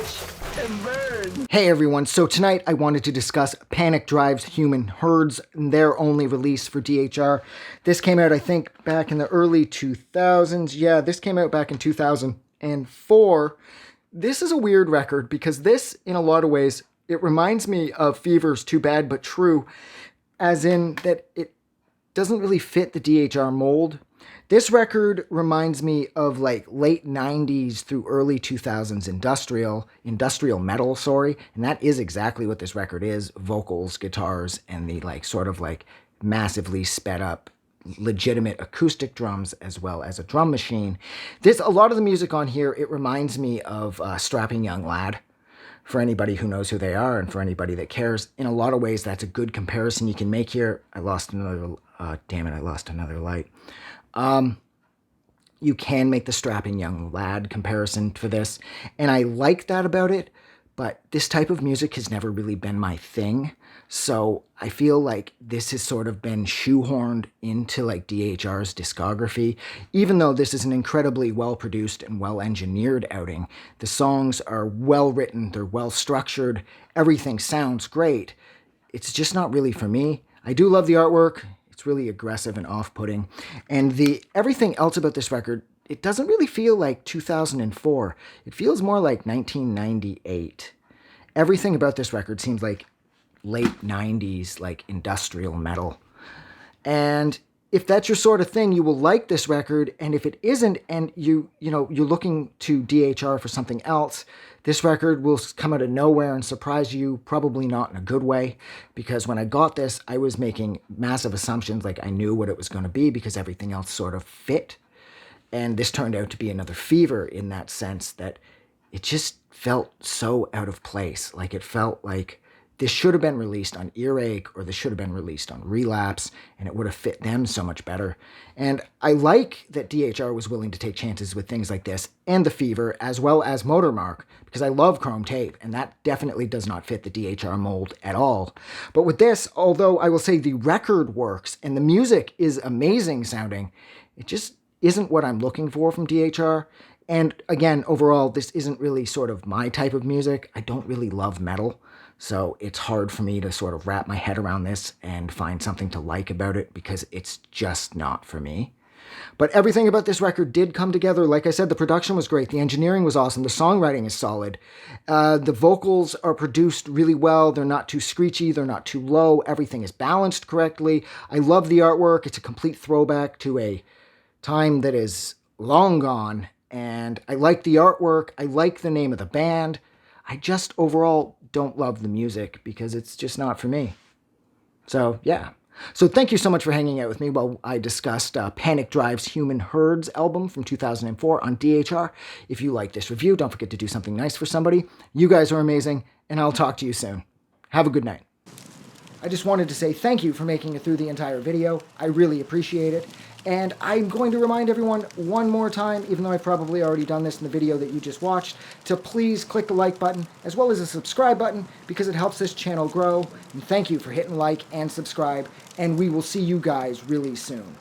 Watch and burn. Hey everyone, so tonight I wanted to discuss Panic Drives Human Herds, their only release for DHR. This came out, I think, back in the early 2000s. Yeah, this came out back in 2004. This is a weird record because this, in a lot of ways, it reminds me of Fever's Too Bad But True, as in that it doesn't really fit the DHR mold. This record reminds me of like late 90s through early 2000s industrial metal, and that is exactly what this record is: vocals, guitars, and the like sort of like massively sped up legitimate acoustic drums as well as a drum machine. A lot of the music on here, it reminds me of Strapping Young Lad. For anybody who knows who they are and for anybody that cares, in a lot of ways that's a good comparison you can make here. I lost another light. You can make the Strapping Young Lad comparison for this, and I like that about it, but this type of music has never really been my thing, so I feel like this has sort of been shoehorned into like DHR's discography. Even though this is an incredibly well-produced and well-engineered outing, the songs are well-written, they're well-structured, everything sounds great. It's just not really for me. I do love the artwork. It's really aggressive and off-putting. And everything else about this record, it doesn't really feel like 2004. It feels more like 1998. Everything about this record seems like late 90s, like industrial metal. And if that's your sort of thing, you will like this record. And if it isn't, and you're looking to DHR for something else, this record will come out of nowhere and surprise you, probably not in a good way, because when I got this, I was making massive assumptions, like I knew what it was going to be because everything else sort of fit. And this turned out to be another Fever in that sense, that it just felt so out of place. Like it felt like this should have been released on Earache, or this should have been released on Relapse, and it would have fit them so much better. And I like that DHR was willing to take chances with things like this, and the Fever, as well as Motormark, because I love Chrome Tape, and that definitely does not fit the DHR mold at all. But with this, although I will say the record works, and the music is amazing sounding, it just isn't what I'm looking for from DHR. And again, overall, this isn't really sort of my type of music. I don't really love metal. So it's hard for me to sort of wrap my head around this and find something to like about it because it's just not for me. But everything about this record did come together. Like I said, the production was great. The engineering was awesome. The songwriting is solid. The vocals are produced really well. They're not too screechy. They're not too low. Everything is balanced correctly. I love the artwork. It's a complete throwback to a time that is long gone. And I like the artwork. I like the name of the band. I just overall don't love the music because it's just not for me. So, yeah. So thank you so much for hanging out with me while I discussed Panic Drives Human Herds album from 2004 on DHR. If you like this review, don't forget to do something nice for somebody. You guys are amazing, and I'll talk to you soon. Have a good night. I just wanted to say thank you for making it through the entire video. I really appreciate it. And I'm going to remind everyone one more time, even though I've probably already done this in the video that you just watched, to please click the like button as well as the subscribe button because it helps this channel grow. And thank you for hitting like and subscribe, and we will see you guys really soon.